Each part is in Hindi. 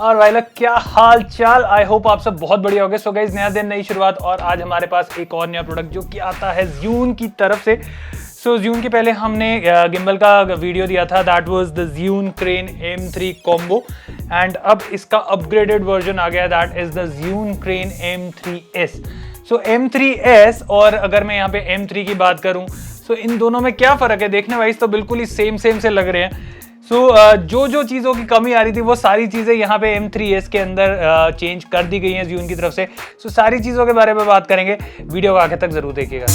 और भाई लोग क्या हाल चाल। आई होप आप सब बहुत बढ़िया होंगे। सो गाइस, नया दिन नई शुरुआत और आज हमारे पास एक और नया प्रोडक्ट जो कि आता है ज़्यून की तरफ से। सो ज़्यून के पहले हमने गिम्बल का वीडियो दिया था, that was the Zhiyun crane M3 combo and अब इसका अपग्रेडेड वर्जन आ गया, that is the Zhiyun crane M3S। So M3S और अगर मैं यहाँ पे M3 की बात करूँ सो इन दोनों में क्या फ़र्क है देखने वाइज तो बिल्कुल ही सेम से लग रहे हैं। जो चीज़ों की कमी आ रही थी वो सारी चीज़ें यहाँ पे M3S के अंदर चेंज कर दी गई हैं ज़्यून की तरफ से। सारी चीज़ों के बारे में बात करेंगे, वीडियो को आगे तक जरूर देखिएगा।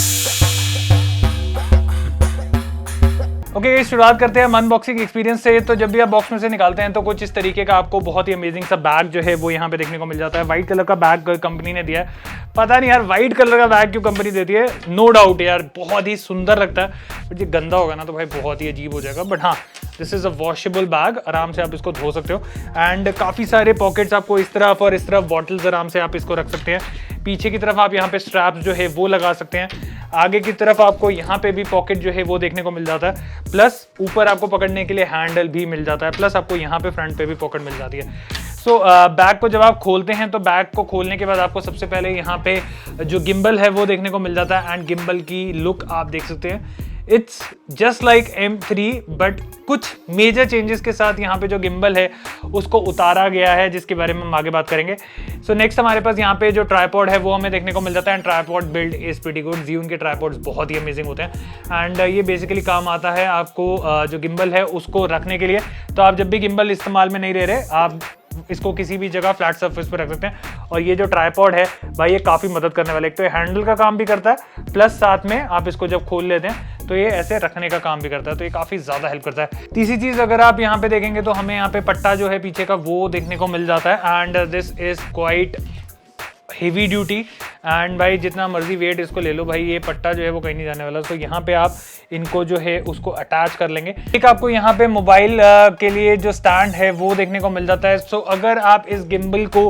ओके, शुरुआत करते हैं अनबॉक्सिंग एक्सपीरियंस से। तो जब भी आप बॉक्स में से निकालते हैं तो कुछ इस तरीके का आपको बहुत ही अमेजिंग सा बैग जो है वो यहाँ पे देखने को मिल जाता है। व्हाइट कलर का बैग कंपनी ने दिया है। पता नहीं यार व्हाइट कलर का बैग क्यों कंपनी देती है, नो डाउट यार बहुत ही सुंदर लगता है, बट ये गंदा होगा ना तो भाई बहुत ही अजीब हो जाएगा। बट हाँ, this is a washable bag, आराम से आप इसको धो सकते हो एंड काफ़ी सारे पॉकेट्स आपको इस तरफ और इस तरफ बॉटल्स आराम से आप इसको रख सकते हैं। पीछे की तरफ आप यहाँ पे स्ट्रैप्स जो है वो लगा सकते हैं। आगे की तरफ आपको यहाँ पे भी पॉकेट जो है वो देखने को मिल जाता है, प्लस ऊपर आपको पकड़ने के लिए हैंडल भी मिल जाता है, प्लस आपको यहाँ पे फ्रंट पे भी पॉकेट मिल जाती है। सो बैग को जब आप खोलते हैं तो बैग को खोलने के बाद आपको सबसे पहले यहाँ पे जो गिम्बल है वो देखने को मिल जाता है एंड गिम्बल की लुक आप देख सकते हैं। It's just like M3 but कुछ मेजर चेंजेस के साथ यहाँ पे जो गिम्बल है उसको उतारा गया है, जिसके बारे में हम आगे बात करेंगे। सो नेक्स्ट हमारे पास यहाँ पे जो ट्राइपॉड है वो हमें देखने को मिल जाता है and tripod build is pretty good. Zhiyun के ट्राइपॉड्स बहुत ही अमेजिंग होते हैं एंड ये बेसिकली काम आता है आपको जो गिम्बल है उसको रखने के लिए। तो आप जब भी गिम्बल इस्तेमाल में नहीं रह रहे, आप इसको किसी भी जगह फ्लैट सरफेस पे रख सकते हैं और ये जो ट्राइपॉड है भाई ये काफ़ी मदद करने वाला है। एक तो ये हैंडल का काम भी करता है, प्लस साथ में आप इसको जब खोल लेते हैं तो ये ऐसे रखने का काम भी करता है, तो ये काफ़ी ज़्यादा हेल्प करता है। तीसरी चीज़ अगर आप यहाँ पे देखेंगे तो हमें यहाँ पे पट्टा जो है पीछे का वो देखने को मिल जाता है and this is quite heavy duty and भाई जितना मर्जी वेट इसको ले लो भाई, ये पट्टा जो है वो कहीं नहीं जाने वाला। तो यहाँ पे आप इनको जो है उसको अटैच कर लेंगे। एक आपको यहाँ पे मोबाइल के लिए जो स्टैंड है वो देखने को मिल जाता है। सो अगर आप इस गिम्बल को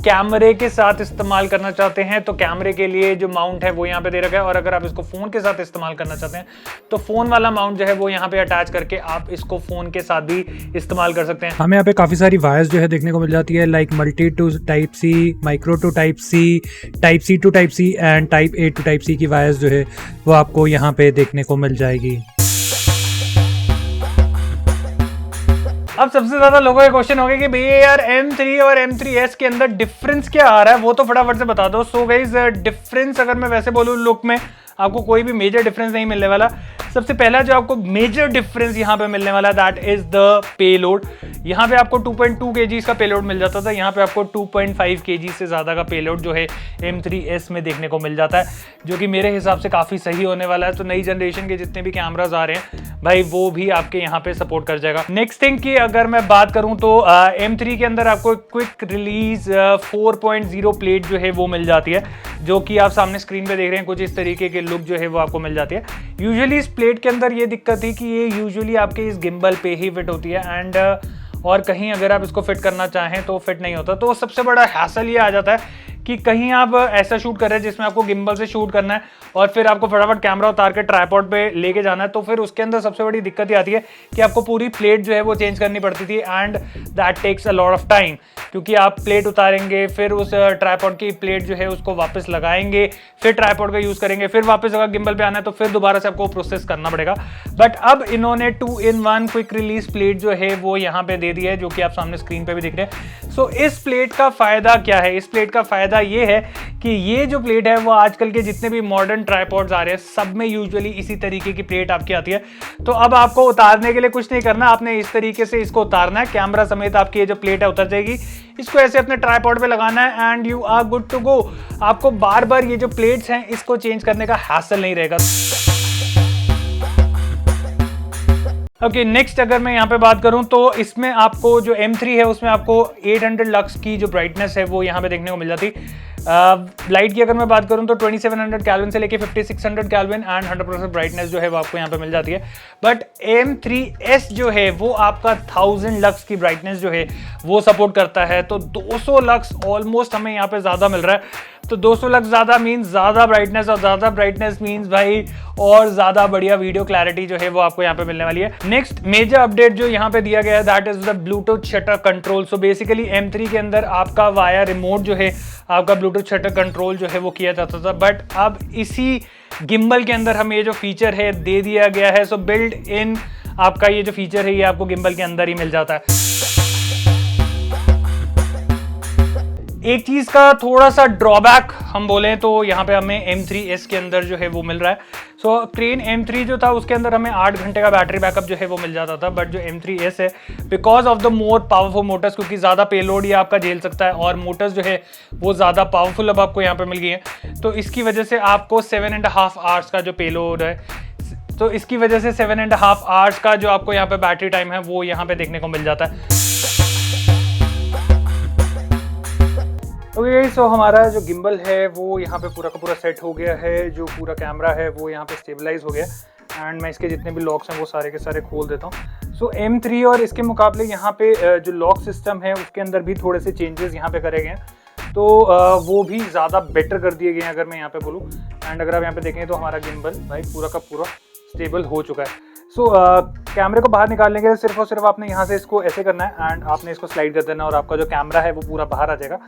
कैमरे के साथ इस्तेमाल करना चाहते हैं तो कैमरे के लिए जो माउंट है वो यहाँ पे दे रखा है, और अगर आप इसको फोन के साथ इस्तेमाल करना चाहते हैं तो फोन वाला माउंट जो है वो यहाँ पे अटैच करके आप इसको फोन के साथ भी इस्तेमाल कर सकते हैं। हमें यहाँ पे काफी सारी वायर्स जो है देखने को मिल जाती है, like multi to type C, micro to type C, type C to type C and type A to type C की वायर्स जो है वो आपको यहाँ पे देखने को मिल जाएगी। अब सबसे ज्यादा लोगों के क्वेश्चन हो गए कि भैया यार M3 और M3S के अंदर डिफरेंस क्या आ रहा है, वो तो फटाफट से बता दो। सो गाइस, डिफरेंस अगर मैं वैसे बोलूँ लुक में आपको कोई भी मेजर डिफरेंस नहीं मिलने वाला। सबसे पहला जो आपको मेजर डिफरेंस यहाँ पे मिलने वाला दैट इज द पेलोड। यहाँ पे आपको 2.2 kg का पेलोड मिल जाता था, यहाँ पे आपको 2.5 kg से ज़्यादा का पेलोड जो है M3S में देखने को मिल जाता है, जो कि मेरे हिसाब से काफ़ी सही होने वाला है। तो नई जनरेशन के जितने भी कैमराज आ रहे हैं भाई वो भी आपके यहाँ पे सपोर्ट कर जाएगा। नेक्स्ट थिंग की अगर मैं बात करूँ तो M3 के अंदर आपको क्विक रिलीज 4.0 प्लेट जो है वो मिल जाती है, जो कि आप सामने स्क्रीन पे देख रहे हैं। कुछ इस तरीके की लुक जो है वो आपको मिल जाती है। यूजुअली इस प्लेट के अंदर ये दिक्कत थी कि ये यूजुअली आपके इस गिम्बल पे ही फिट होती है एंड और कहीं अगर आप इसको फिट करना चाहें तो फिट नहीं होता। तो सबसे बड़ा हैसल ये आ जाता है कि कहीं आप ऐसा शूट कर रहे हैं जिसमें आपको गिम्बल से शूट करना है और फिर आपको फटाफट कैमरा उतार के ट्राइपॉड पे लेके जाना है, तो फिर उसके अंदर सबसे बड़ी दिक्कत ये आती है कि आपको पूरी प्लेट जो है वो चेंज करनी पड़ती थी and that takes a lot of time, क्योंकि आप प्लेट उतारेंगे फिर उस ट्राइपॉड की प्लेट जो है उसको वापस लगाएंगे, फिर ट्राइपॉड का यूज करेंगे, फिर वापस अगर गिम्बल पे आना है तो फिर दोबारा से आपको प्रोसेस करना पड़ेगा। बट अब इन्होंने 2-in-1 क्विक रिलीज प्लेट जो है वो यहाँ पे दे दी है, जो कि आप सामने स्क्रीन पे भी देख रहे हैं। सो इस प्लेट का फायदा क्या है? इस प्लेट का फायदा ये है कि ये जो प्लेट है वो आजकल के जितने भी मॉडर्न ट्राइपॉड्स आ रहे हैं सब में यूजुअली इसी तरीके की प्लेट आपकी आती है। तो अब आपको उतारने के लिए कुछ नहीं करना, आपने इस तरीके से इसको उतारना है, कैमरा समेत आपकी ये जो प्लेट है उतर जाएगी, इसको ऐसे अपने ट्राइपॉड पे लगाना है and you are good to go. आपको बार बार ये जो प्लेट्स हैं इसको चेंज करने का हैसल नहीं रहेगा। ओके, नेक्स्ट अगर मैं यहाँ पे बात करूँ तो इसमें आपको जो M3 है उसमें आपको 800 लक्स की जो ब्राइटनेस है वो यहाँ पे देखने को मिल जाती। लाइट की अगर मैं बात करूँ तो 2700 केल्विन से लेके 5600 केल्विन एंड 100% ब्राइटनेस जो है वो आपको यहाँ पे मिल जाती है। बट M3S जो है वो आपका 1000 लक्स की ब्राइटनेस जो है वो सपोर्ट करता है, तो 200 लक्स ऑलमोस्ट हमें यहाँ पे ज़्यादा मिल रहा है। तो 200 लक्स ज़्यादा मीन्स ज़्यादा ब्राइटनेस, और ज़्यादा ब्राइटनेस मीन्स भाई और ज़्यादा बढ़िया वीडियो क्लैरिटी जो है वो आपको यहाँ पे मिलने वाली है। नेक्स्ट मेजर अपडेट जो यहाँ पे दिया गया है that is the Bluetooth shutter control. So basically M3 के अंदर आपका वाया रिमोट जो है आपका ब्लूटूथ शटर कंट्रोल जो है वो किया जाता था, बट अब इसी गिम्बल के अंदर हमें ये जो फीचर है दे दिया गया है। सो बिल्ड इन आपका ये जो फीचर है ये आपको गिम्बल के अंदर ही मिल जाता है। एक चीज का थोड़ा सा ड्रॉबैक हम बोलें तो यहाँ पे हमें M3S के अंदर जो है वो मिल रहा है। सो क्रेन M3 जो था उसके अंदर हमें 8 घंटे का बैटरी बैकअप जो है वो मिल जाता था, बट जो M3S है because of the more powerful Motors, क्योंकि ज़्यादा पेलोड ये आपका झेल सकता है और मोटर्स जो है वो ज़्यादा पावरफुल अब आपको यहाँ पे मिल गई है, तो इसकी वजह से आपको 7.5 आवर्स का जो पेलोड है, तो इसकी वजह से 7.5 आवर्स का जो आपको यहाँ पे बैटरी टाइम है वो यहाँ पे देखने को मिल जाता है। ओके सो हमारा जो गिम्बल है वो यहाँ पे पूरा का पूरा सेट हो गया है, जो पूरा कैमरा है वो यहाँ पे स्टेबलाइज हो गया एंड मैं इसके जितने भी लॉक्स हैं वो सारे के सारे खोल देता हूँ। सो M3 और इसके मुकाबले यहाँ पे जो लॉक सिस्टम है उसके अंदर भी थोड़े से चेंजेस यहाँ पे करे गए हैं, तो वो भी ज़्यादा बेटर कर दिए गए हैं अगर मैं यहाँ पे बोलूँ। एंड अगर आप यहाँ पे देखें तो हमारा गिम्बल भाई पूरा का पूरा स्टेबल हो चुका है। सो कैमरे को बाहर निकालने के लिए सिर्फ और सिर्फ आपने यहाँ से इसको ऐसे करना है एंड आपने इसको स्लाइड कर देना और आपका जो कैमरा है वो पूरा बाहर आ जाएगा।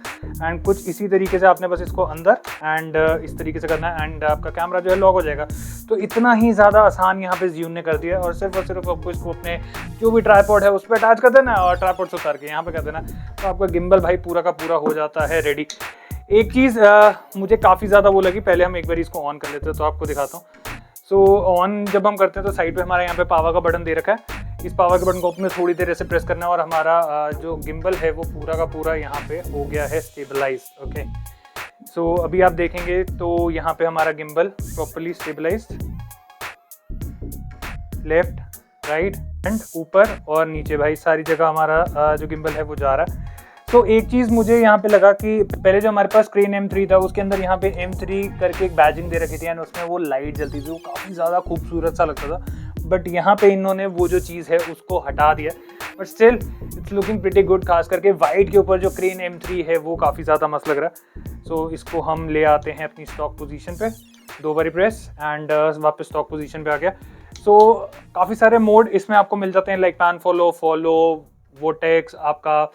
एंड कुछ इसी तरीके से आपने बस इसको अंदर एंड इस तरीके से करना है एंड आपका कैमरा जो है लॉक हो जाएगा। तो इतना ही ज़्यादा आसान यहाँ पे ज़्यून ने कर दिया और सिर्फ आपको इसको अपने जो भी ट्राइपॉड है उस पर अटैच कर देना और ट्राइपॉड से उतार के यहाँ पे कर देना, तो आपका गिम्बल भाई पूरा का पूरा हो जाता है रेडी। एक चीज़ मुझे काफ़ी ज़्यादा वो लगी, पहले हम एक बार इसको ऑन कर लेते हैं तो आपको दिखाता हूँ। सो ऑन जब हम करते हैं तो साइड पे हमारे यहाँ पे पावर का बटन दे रखा है, इस पावर के बटन को अपने थोड़ी देर ऐसे प्रेस करना है और हमारा जो गिम्बल है वो पूरा का पूरा यहाँ पे हो गया है स्टेबलाइज। ओके सो अभी आप देखेंगे तो यहाँ पे हमारा gimbal properly stabilised, left right and ऊपर और नीचे भाई सारी जगह हमारा जो गिम्बल है वो जा रहा है। तो एक चीज़ मुझे यहाँ पे लगा कि पहले जो हमारे पास स्क्रीन M3 था उसके अंदर यहाँ पे M3 करके एक बैजिंग दे रखी थी एंड उसमें वो लाइट जलती थी, वो काफ़ी ज़्यादा खूबसूरत सा लगता था, बट यहाँ पे इन्होंने वो जो चीज़ है उसको हटा दिया, but still it's looking pretty good. खास करके वाइट के ऊपर जो क्रेन M3 है वो काफ़ी ज़्यादा मस्त लग रहा है। सो इसको हम ले आते हैं अपनी स्टॉक पोजीशन पे, 2 बारी प्रेस एंड वापस स्टॉक पोजीशन पे आ गया। सो काफ़ी सारे मोड इसमें आपको मिल जाते हैं लाइक पैन फॉलो, वोटेक्स, आपका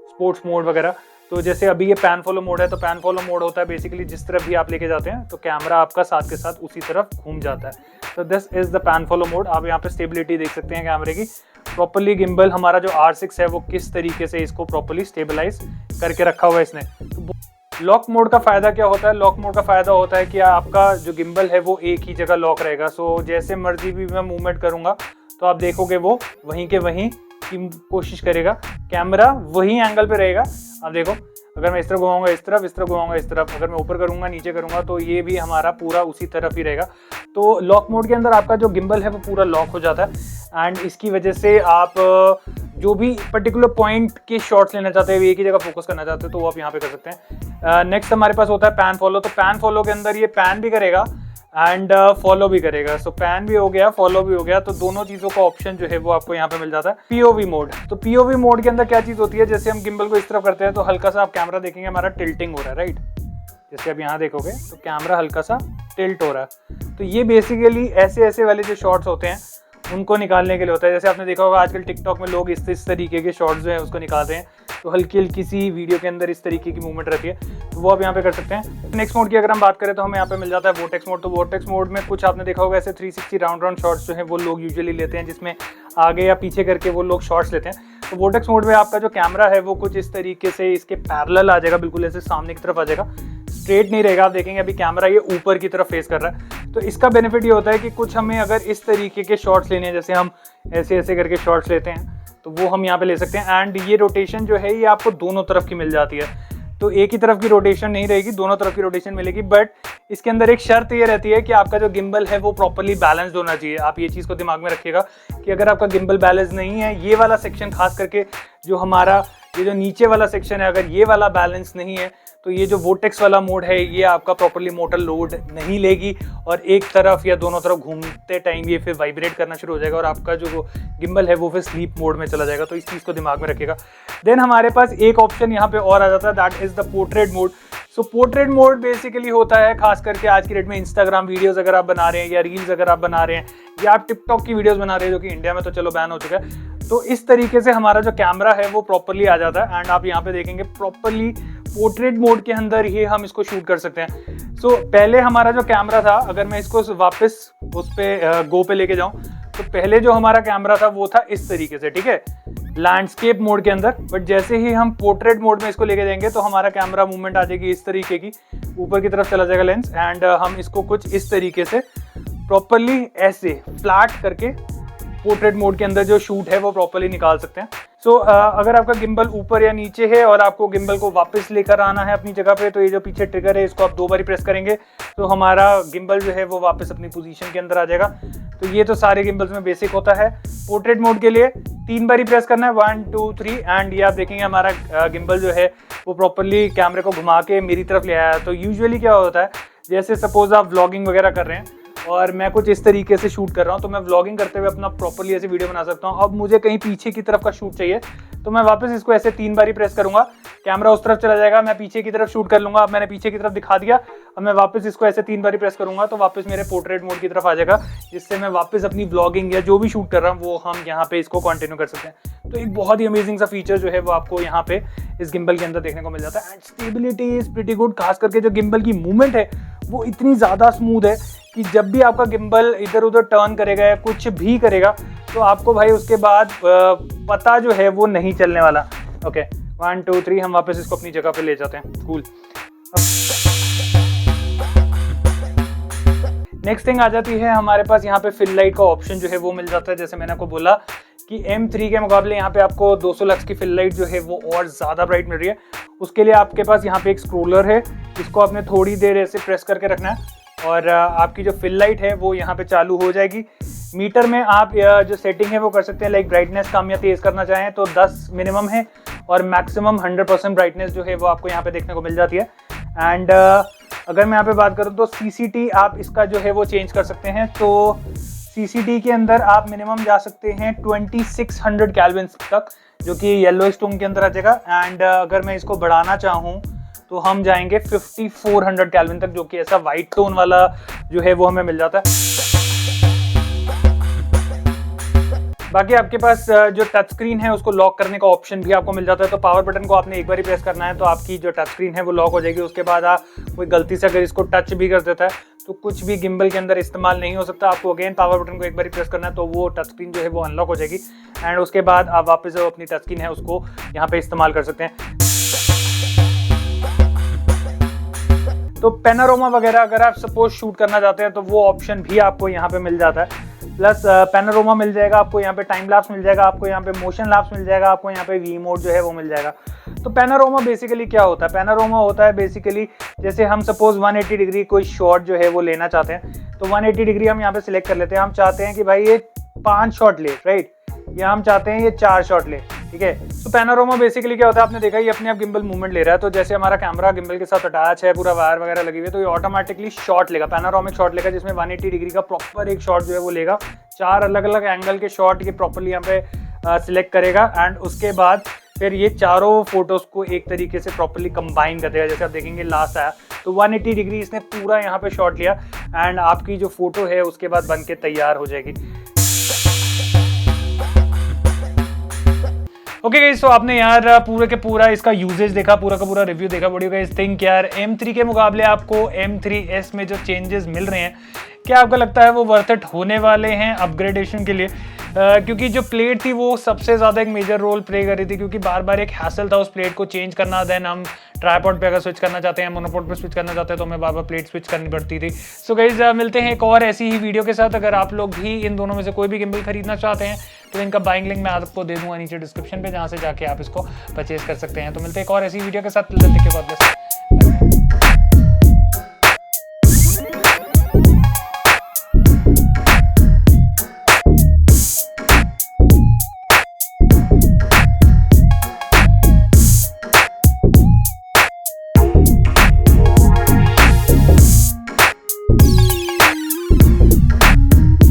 स्पोर्ट्स मोड वगैरह। तो जैसे अभी ये पैन फॉलो मोड है तो पैन फॉलो मोड होता है बेसिकली जिस तरफ भी आप लेके जाते हैं तो कैमरा आपका साथ के साथ उसी तरफ घूम जाता है, तो this is the pan follow mode. आप यहाँ पे स्टेबिलिटी देख सकते हैं कैमरे की, प्रॉपर्ली गिम्बल हमारा जो R6 है वो किस तरीके से इसको प्रॉपर्ली स्टेबलाइज करके रखा हुआ है इसने। तो लॉक मोड का फायदा क्या होता है? लॉक मोड का फायदा होता है कि आपका जो गिम्बल है वो एक ही जगह लॉक रहेगा। सो जैसे मर्जी भी मैं मूवमेंट करूंगा तो आप देखोगे वो वहीं के वहीं की कोशिश करेगा, कैमरा वही एंगल पे रहेगा। आप देखो अगर मैं इस तरफ घुमाऊंगा इस तरफ, इस तरफ घुमाऊंगा इस तरफ, अगर मैं ऊपर करूंगा नीचे करूंगा तो ये भी हमारा पूरा उसी तरफ ही रहेगा। तो लॉक मोड के अंदर आपका जो गिम्बल है वो पूरा लॉक हो जाता है एंड इसकी वजह से आप जो भी पर्टिकुलर पॉइंट के शॉट्स लेना चाहते हैं, एक ही जगह फोकस करना चाहते हो तो वो आप यहाँ पे कर सकते हैं। नेक्स्ट हमारे पास होता है पैन फॉलो। तो पैन फॉलो के अंदर ये पैन भी करेगा एंड फॉलो भी करेगा। सो पैन भी हो गया, फॉलो भी हो गया, तो दोनों चीज़ों का ऑप्शन जो है वो आपको यहाँ पे मिल जाता है। पीओवी मोड, तो पीओवी मोड के अंदर क्या चीज़ होती है, जैसे हम गिम्बल को इस तरफ करते हैं तो हल्का सा आप कैमरा देखेंगे हमारा टिल्टिंग हो रहा है, राइट। जैसे आप यहाँ देखोगे तो कैमरा हल्का सा टिल्ट हो रहा है, तो ये बेसिकली ऐसे वाले जो शॉट्स होते हैं उनको निकालने के लिए होता है। जैसे आपने देखा होगा आजकल टिकटॉक में लोग इस तरीके के शॉट्स जो है उसको निकालते हैं, तो हल्की सी वीडियो के अंदर इस तरीके की मूवमेंट रहती है, तो वो आप यहाँ पे कर सकते हैं। नेक्स्ट मोड की अगर हम बात करें तो हमें यहाँ पे मिल जाता है वोटेक्स मोड। तो वोटेक्स मोड में कुछ आपने देखा होगा ऐसे 360 राउंड शॉट्स जो है वो लोग यूजुअली लेते हैं, जिसमें आगे या पीछे करके वो लोग शॉट्स लेते हैं। तो वोटेक्स मोड में आपका जो कैमरा है वो कुछ इस तरीके से इसके पैरेलल आ जाएगा, बिल्कुल ऐसे सामने की तरफ आ जाएगा, स्ट्रेट नहीं रहेगा। आप देखेंगे अभी कैमरा ये ऊपर की तरफ फेस कर रहा है, तो इसका बेनिफिट ये होता है कि कुछ हमें अगर इस तरीके के शॉट्स लेने हैं, जैसे हम ऐसे करके शॉट्स लेते हैं तो वो हम यहाँ पे ले सकते हैं। एंड ये रोटेशन जो है ये आपको दोनों तरफ की मिल जाती है, तो एक ही तरफ की रोटेशन नहीं रहेगी, दोनों तरफ की रोटेशन मिलेगी। बट इसके अंदर एक शर्त ये रहती है कि आपका जो गिम्बल है वो प्रॉपर्ली बैलेंस्ड होना चाहिए। आप ये चीज़ को दिमाग में रखिएगा कि अगर आपका गिम्बल बैलेंस नहीं है, ये वाला सेक्शन खास करके जो हमारा ये जो नीचे वाला सेक्शन है, अगर ये वाला बैलेंस नहीं है तो ये जो वोटेक्स वाला मोड है ये आपका प्रॉपर्ली मोटर लोड नहीं लेगी और एक तरफ या दोनों तरफ घूमते टाइम ये फिर वाइब्रेट करना शुरू हो जाएगा और आपका जो गिम्बल है वो फिर स्लीप मोड में चला जाएगा। तो इस चीज़ को दिमाग में रखिएगा। देन हमारे पास एक ऑप्शन यहाँ पे और आ जाता है, that is the portrait mode. So portrait mode basically होता है खास करके आज की डेट में इंस्टाग्राम वीडियोस अगर आप बना रहे हैं या रील्स अगर आप बना रहे हैं या आप टिकटॉक की वीडियोस बना रहे हैं, जो कि इंडिया में तो चलो बैन हो चुका है। तो इस तरीके से हमारा जो कैमरा है वो प्रॉपर्ली आ जाता है एंड आप यहाँ पे देखेंगे प्रॉपर्ली पोर्ट्रेट मोड के अंदर ही हम इसको शूट कर सकते हैं। सो पहले हमारा जो कैमरा था, अगर मैं इसको वापस उस पे गो पे लेके जाऊं तो पहले जो हमारा कैमरा था वो था इस तरीके से, ठीक है, लैंडस्केप मोड के अंदर। बट जैसे ही हम पोर्ट्रेट मोड में इसको लेके जाएंगे तो हमारा कैमरा मूवमेंट आ जाएगी इस तरीके की, ऊपर की तरफ चला जाएगा लेंस एंड हम इसको कुछ इस तरीके से प्रॉपर्ली ऐसे फ्लैट करके पोर्ट्रेट मोड के अंदर जो शूट है वो प्रॉपर्ली निकाल सकते हैं। सो अगर आपका गिम्बल ऊपर या नीचे है और आपको गिम्बल को वापस लेकर आना है अपनी जगह पे, तो ये जो पीछे ट्रिगर है इसको आप 2 बार प्रेस करेंगे तो हमारा गिम्बल जो है वो वापस अपनी पोजीशन के अंदर आ जाएगा। तो ये तो सारे गिम्बल्स में बेसिक होता है। पोर्ट्रेट मोड के लिए 3 बार प्रेस करना है, 1 2 3 एंड ये आप देखेंगे हमारा गिम्बल जो है वो प्रॉपर्ली कैमरे को घुमा के मेरी तरफ ले आया। तो यूजुअली क्या होता है, जैसे सपोज आप व्लॉगिंग वगैरह कर रहे हैं और मैं कुछ इस तरीके से शूट कर रहा हूँ, तो मैं व्लॉगिंग करते हुए अपना प्रॉपर्ली ऐसे वीडियो बना सकता हूँ। अब मुझे कहीं पीछे की तरफ का शूट चाहिए तो मैं वापस इसको ऐसे 3 बार प्रेस करूंगा, कैमरा उस तरफ चला जाएगा, मैं पीछे की तरफ शूट कर लूंगा। अब मैंने पीछे की तरफ दिखा दिया, अब मैं वापस इसको ऐसे 3 बार प्रेस करूंगा तो वापस मेरे पोर्ट्रेट मोड की तरफ आ जाएगा, जिससे मैं वापस अपनी व्लॉगिंग या जो भी शूट कर रहा हूँ वो हम यहाँ पे इसको कंटिन्यू कर सकते हैं। तो एक बहुत ही अमेजिंग सा फीचर जो है वो आपको यहाँ पे इस गिम्बल के अंदर देखने को मिल जाता है and stability is pretty good. खास करके जो गिम्बल की मूवमेंट है वो इतनी ज़्यादा स्मूथ है कि जब भी आपका गिम्बल इधर उधर टर्न करेगा या कुछ भी करेगा तो आपको भाई उसके बाद पता जो है वो नहीं चलने वाला। ओके 1 2 3 हम वापस इसको अपनी जगह पे ले जाते हैं। कूल। नेक्स्ट थिंग आ जाती है हमारे पास यहाँ पे फिल लाइट का ऑप्शन जो है वो मिल जाता है। जैसे मैंने आपको बोला कि M3 के मुकाबले यहाँ पे आपको 200 लक्स की फिल लाइट जो है वो और ज़्यादा ब्राइट मिल रही है। उसके लिए आपके पास यहाँ पे एक स्क्रोलर है, इसको आपने थोड़ी देर ऐसे प्रेस करके रखना है और आपकी जो फिल लाइट है वो यहाँ पे चालू हो जाएगी। मीटर में आप जो सेटिंग है वो कर सकते हैं, लाइक ब्राइटनेस कम या तेज़ करना चाहें तो 10 मिनिमम है और मैक्सिमम 100% ब्राइटनेस जो है वो आपको यहाँ पे देखने को मिल जाती है। एंड अगर मैं यहाँ पे बात करूँ तो CCT आप इसका जो है वो चेंज कर सकते हैं। तो CCT के अंदर आप मिनिमम जा सकते हैं 2600 केल्विन तक, जो कि येलो स्टोन के अंदर आ जाएगा। एंड अगर मैं इसको बढ़ाना चाहूँ तो हम जाएंगे 5400 केल्विन तक, जो कि ऐसा वाइट टोन वाला जो है वो हमें मिल जाता है। बाकी आपके पास जो टच स्क्रीन है उसको लॉक करने का ऑप्शन भी आपको मिल जाता है। तो पावर बटन को आपने एक बार ही प्रेस करना है तो आपकी जो टच स्क्रीन है वो लॉक हो जाएगी। उसके बाद आप कोई गलती से अगर इसको टच भी कर देता है तो कुछ भी गिम्बल के अंदर इस्तेमाल नहीं हो सकता। आपको अगेन पावर बटन को एक बार ही प्रेस करना है तो वो टच स्क्रीन जो है वो अनलॉक हो जाएगी एंड उसके बाद आप वापस जो अपनी टच स्क्रीन है उसको यहाँ पे इस्तेमाल कर सकते हैं। तो पैनोरामा वगैरह अगर आप सपोज शूट करना चाहते हैं तो वो ऑप्शन भी आपको यहाँ पे मिल जाता है। प्लस पैनोरामा मिल जाएगा आपको, यहाँ पे टाइम लैप्स मिल जाएगा आपको, यहाँ पे मोशन लैप्स मिल जाएगा आपको, यहाँ पे वी मोड जो है वो मिल जाएगा। तो पैनोरामा बेसिकली क्या होता है? पैनोरामा होता है बेसिकली जैसे हम सपोज 180 डिग्री कोई शॉट जो है वो लेना चाहते हैं तो 180 डिग्री हम यहाँ पे सिलेक्ट कर लेते हैं। हम चाहते हैं कि भाई ये 5 शॉट ले, राइट, या हम चाहते हैं ये 4 शॉट ले, ठीक है। तो पैनोरामा बेसिकली क्या होता है, आपने देखा ये अपने आप गिम्बल मूवमेंट ले रहा है। तो जैसे हमारा कैमरा गिम्बल के साथ अटैच है, पूरा वायर वगैरह लगी हुई है, तो ये ऑटोमेटिकली शॉट लेगा, पैनोरामिक शॉट लेगा, जिसमें 180 डिग्री का प्रॉपर एक शॉट जो है वो लेगा। 4 अलग अलग एंगल के शॉट ये प्रॉपरली यहाँ पे सिलेक्ट करेगा एंड उसके बाद फिर ये चारों फोटोज को एक तरीके से प्रॉपरली कंबाइन कर देगा। जैसे आप देखेंगे लास्ट आया तो 180 डिग्री इसने पूरा यहाँ पे शॉट लिया एंड आपकी जो फोटो है उसके बाद बन के तैयार हो जाएगी। ओके गाइस, तो आपने यार पूरे के पूरा इसका यूजेज देखा, पूरा का पूरा रिव्यू देखा। What do you guys think यार M3 के मुकाबले आपको M3S में जो चेंजेस मिल रहे हैं, क्या आपको लगता है वो वर्थ इट होने वाले हैं अपग्रेडेशन के लिए? क्योंकि जो प्लेट थी वो सबसे ज़्यादा एक मेजर रोल प्ले कर रही थी, क्योंकि बार बार एक हैसल था उस प्लेट को चेंज करना। देन हम ट्राइपॉड पे अगर स्विच करना चाहते हैं, मोनोपॉड पे स्विच करना चाहते हैं तो हमें बार बार प्लेट स्विच करनी पड़ती थी। सो गाइस मिलते हैं एक और ऐसी ही वीडियो के साथ। अगर आप लोग भी इन दोनों में से कोई भी गिम्बल खरीदना चाहते हैं तो इनका बाइंग लिंक मैं आपको दे दूंगा नीचे डिस्क्रिप्शन पे, जहाँ से जाके आप इसको परचेज कर सकते हैं। तो मिलते हैं एक और ऐसी वीडियो के साथ।